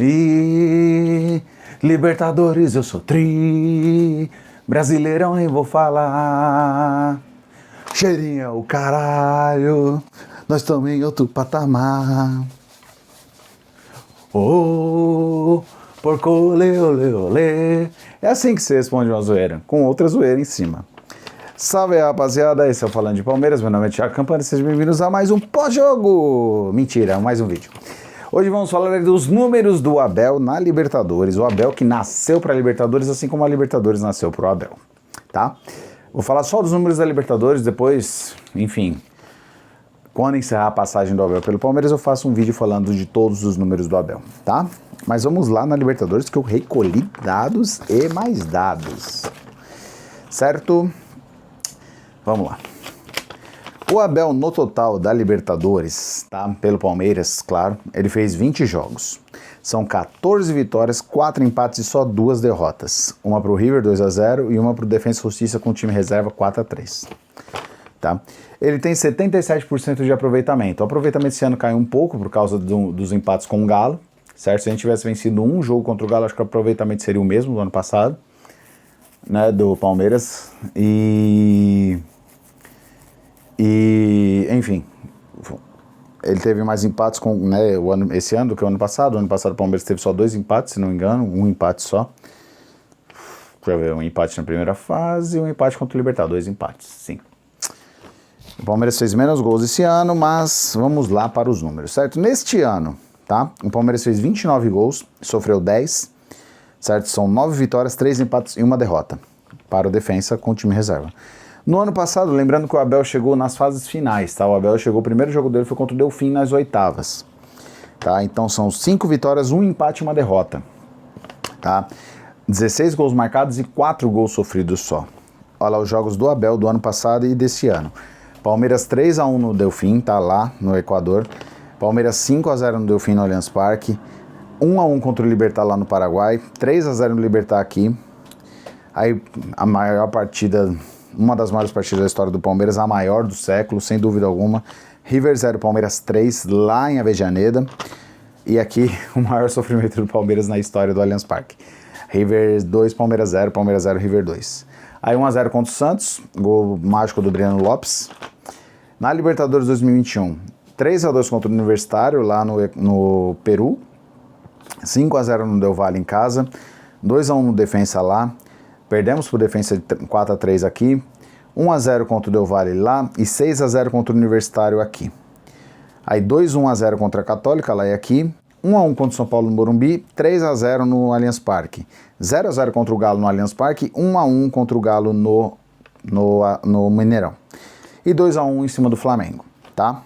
E Libertadores eu sou tri, Brasileirão nem vou falar. Cheirinha o caralho, nós estamos em outro patamar. Ô, porco, olê, olê, olê. É assim que você responde uma zoeira, com outra zoeira em cima. Salve aí, rapaziada, esse é o Falando de Palmeiras, meu nome é Thiago Campana, sejam bem-vindos a mais um pós-jogo. Mentira, mais um vídeo. Hoje vamos falar dos números do Abel na Libertadores, o Abel que nasceu para a Libertadores, assim como a Libertadores nasceu para o Abel, tá? Vou falar só dos números da Libertadores, depois, enfim, quando encerrar a passagem do Abel pelo Palmeiras, eu faço um vídeo falando de todos os números do Abel, tá? Mas vamos lá na Libertadores, que eu recolhi dados e mais dados, certo? Vamos lá. O Abel, no total da Libertadores, tá? Pelo Palmeiras, claro, ele fez 20 jogos. São 14 vitórias, 4 empates e só 2 derrotas. Uma pro River, 2-0, e uma pro Defensa e Justiça com time reserva, 4-3. Tá? Ele tem 77% de aproveitamento. O aproveitamento esse ano caiu um pouco por causa dos empates com o Galo, certo? Se a gente tivesse vencido um jogo contra o Galo, acho que o aproveitamento seria o mesmo do ano passado, né, do Palmeiras. Enfim, ele teve mais empates com, né, esse ano do que o ano passado. O ano passado o Palmeiras teve só 2 empates, se não me engano, um empate só. Deixa eu ver, um empate na primeira fase e um empate contra o Libertad, 2 empates, sim. O Palmeiras fez menos gols esse ano, mas vamos lá para os números, certo? Neste ano, tá? O Palmeiras fez 29 gols, sofreu 10, certo? São 9 vitórias, 3 empates e 1 derrota para o Defensa com o time reserva. No ano passado, lembrando que o Abel chegou nas fases finais, tá? O Abel chegou, o primeiro jogo dele foi contra o Delfim nas oitavas, tá? Então são 5 vitórias, 1 empate e 1 derrota, tá? 16 gols marcados e 4 gols sofridos só. Olha lá os jogos do Abel do ano passado e desse ano. Palmeiras 3-1 no Delfim, tá lá no Equador. Palmeiras 5-0 no Delfim no Allianz Parque. 1-1 contra o Libertad lá no Paraguai. 3-0 no Libertad aqui. Aí a maior partida, uma das maiores partidas da história do Palmeiras, a maior do século, sem dúvida alguma. River 0, Palmeiras 3, lá em Avejaneda. E aqui o maior sofrimento do Palmeiras na história do Allianz Parque. River 2, Palmeiras 0, River 2. Aí 1-0 contra o Santos, gol mágico do Breno Lopes. Na Libertadores 2021, 3-2 contra o Universitário, lá no Peru. 5-0 no Del Valle em casa. 2-1 no Defensa lá. Perdemos pro Defensa 4-3 aqui. 1-0 contra o Del Valle lá. E 6-0 contra o Universitário aqui. Aí 2-1-0 contra a Católica lá e aqui. 1-1 contra o São Paulo no Morumbi, 3-0 no Allianz Parque. 0-0 contra o Galo no Allianz Parque, 1-1 contra o Galo no Mineirão. E 2-1 em cima do Flamengo, tá?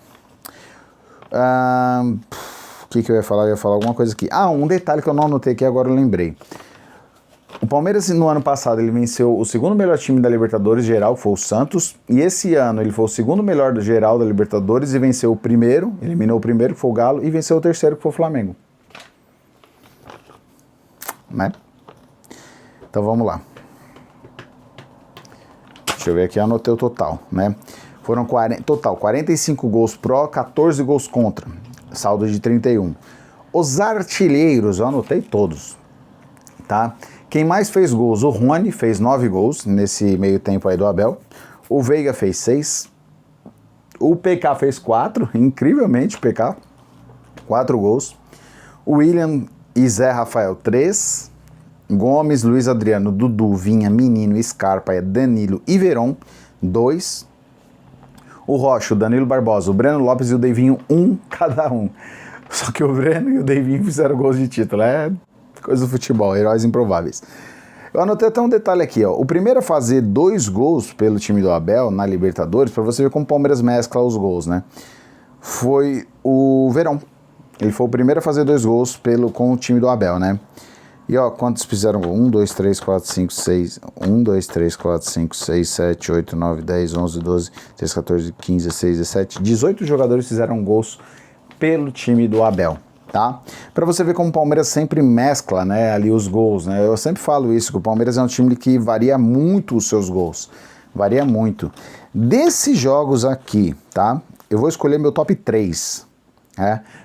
O que eu ia falar? Eu ia falar alguma coisa aqui. Um detalhe que eu não anotei aqui, agora eu lembrei. O Palmeiras, no ano passado, ele venceu o segundo melhor time da Libertadores geral, que foi o Santos. E esse ano ele foi o segundo melhor do geral da Libertadores e venceu o primeiro, eliminou o primeiro, que foi o Galo, e venceu o terceiro, que foi o Flamengo. Né? Então vamos lá. Deixa eu ver aqui, eu anotei o total, né? Foram 45 gols pró, 14 gols contra, saldo de 31. Os artilheiros, eu anotei todos, tá? Quem mais fez gols? O Rony fez 9 gols nesse meio tempo aí do Abel. O Veiga fez 6. O PK fez 4, incrivelmente, PK. 4 gols. O William e Zé Rafael, 3. Gomes, Luiz Adriano, Dudu, Vinha, Menino, Scarpa, Danilo e Veron, 2. O Rocha, o Danilo Barbosa, o Breno Lopes e o Deivinho, 1 cada um. Só que o Breno e o Deivinho fizeram gols de título. É coisa do futebol, heróis improváveis. Eu anotei até um detalhe aqui, ó. O primeiro a fazer 2 gols pelo time do Abel na Libertadores, para você ver como o Palmeiras mescla os gols, né? Foi o Verón. Ele foi o primeiro a fazer 2 gols com o time do Abel, né? E ó, quantos fizeram gol? 1, 2, 3, 4, 5, 6. 1, 2, 3, 4, 5, 6, 7, 8, 9, 10, 11, 12, 13, 14, 15, 16, 17. 18 jogadores fizeram gols pelo time do Abel. Tá? Para você ver como o Palmeiras sempre mescla, né, ali os gols, né? Eu sempre falo isso, que o Palmeiras é um time que varia muito os seus gols, varia muito. Desses jogos aqui, tá? Eu vou escolher meu top 3,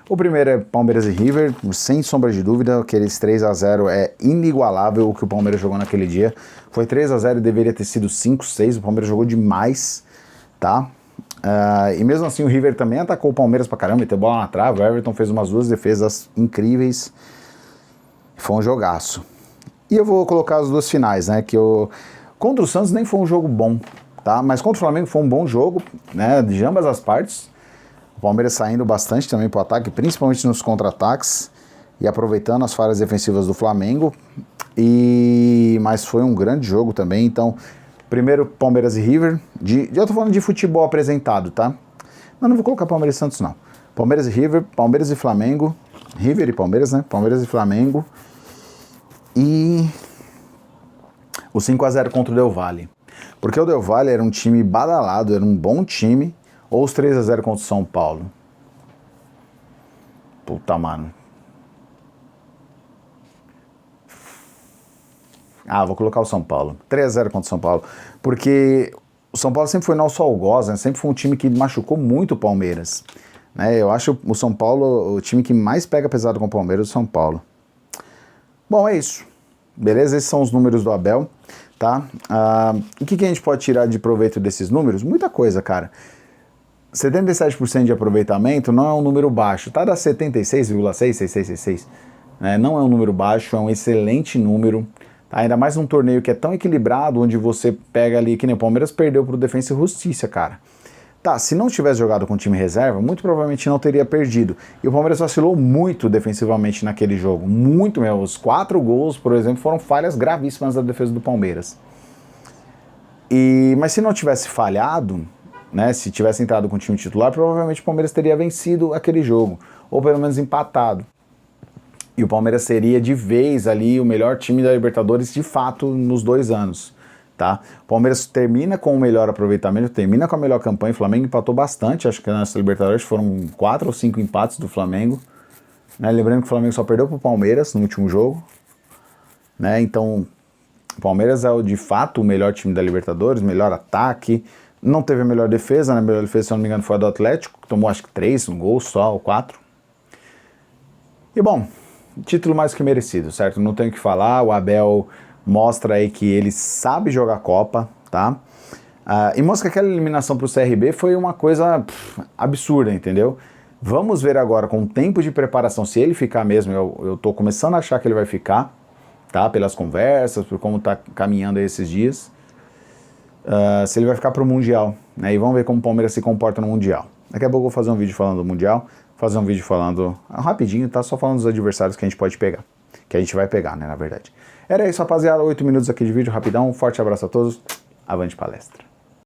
O primeiro é Palmeiras e River, sem sombra de dúvida, aqueles 3-0 é inigualável o que o Palmeiras jogou naquele dia. Foi 3-0 e deveria ter sido 5-6, o Palmeiras jogou demais, tá? E mesmo assim o River também atacou o Palmeiras pra caramba, meteu bola na trave, o Everton fez umas 2 defesas incríveis, foi um jogaço. E eu vou colocar as 2 finais, né, contra o Santos nem foi um jogo bom, tá? Mas contra o Flamengo foi um bom jogo, né, de ambas as partes. O Palmeiras saindo bastante também para o ataque, principalmente nos contra-ataques e aproveitando as falhas defensivas do Flamengo. Mas foi um grande jogo também. Então, primeiro Palmeiras e River. Eu tô falando de futebol apresentado, tá? Não vou colocar Palmeiras e Santos, não. Palmeiras e River, Palmeiras e Flamengo. River e Palmeiras, né? Palmeiras e Flamengo. E o 5-0 contra o Del Valle. Porque o Del Valle era um time badalado, era um bom time. Ou os 3-0 contra o São Paulo. Puta, mano. Vou colocar o São Paulo. 3-0 contra o São Paulo. Porque o São Paulo sempre foi nosso algoz, né? Sempre foi um time que machucou muito o Palmeiras. Né? Eu acho o São Paulo o time que mais pega pesado com o Palmeiras, o São Paulo. Bom, é isso. Beleza? Esses são os números do Abel, tá? O que a gente pode tirar de proveito desses números? Muita coisa, cara. 77% de aproveitamento não é um número baixo, tá da 76,66666, né? Não é um número baixo, é um excelente número, tá? Ainda mais num torneio que é tão equilibrado, onde você pega ali, que nem o Palmeiras perdeu pro Defensa e Justiça, cara. Tá, se não tivesse jogado com time reserva, muito provavelmente não teria perdido. E o Palmeiras vacilou muito defensivamente naquele jogo, muito mesmo. Os 4 gols, por exemplo, foram falhas gravíssimas da defesa do Palmeiras. Mas se não tivesse falhado, né, se tivesse entrado com o time titular, provavelmente o Palmeiras teria vencido aquele jogo, ou pelo menos empatado. E o Palmeiras seria de vez ali o melhor time da Libertadores de fato nos 2 anos. Tá? O Palmeiras termina com o melhor aproveitamento, termina com a melhor campanha. O Flamengo empatou bastante, acho que nessa Libertadores foram 4 ou 5 empates do Flamengo. Né? Lembrando que o Flamengo só perdeu para o Palmeiras no último jogo. Né? Então, o Palmeiras é de fato o melhor time da Libertadores, melhor ataque. Não teve a melhor defesa, né? A melhor defesa, se eu não me engano, foi a do Atlético, que tomou acho que 3 gols só, ou 4. E bom, título mais que merecido, certo? Não tenho o que falar, o Abel mostra aí que ele sabe jogar Copa, tá? E mostra que aquela eliminação pro CRB foi uma coisa absurda, entendeu? Vamos ver agora, com o tempo de preparação, se ele ficar mesmo, eu tô começando a achar que ele vai ficar, tá? Pelas conversas, por como tá caminhando aí esses dias. Se ele vai ficar pro Mundial, né? E vamos ver como o Palmeiras se comporta no Mundial. Daqui a pouco eu vou fazer um vídeo falando do Mundial, fazer um vídeo falando rapidinho, tá? Só falando dos adversários que a gente pode pegar, que a gente vai pegar, né, na verdade. Era isso, rapaziada, 8 minutos aqui de vídeo, rapidão, um forte abraço a todos, avante palestra.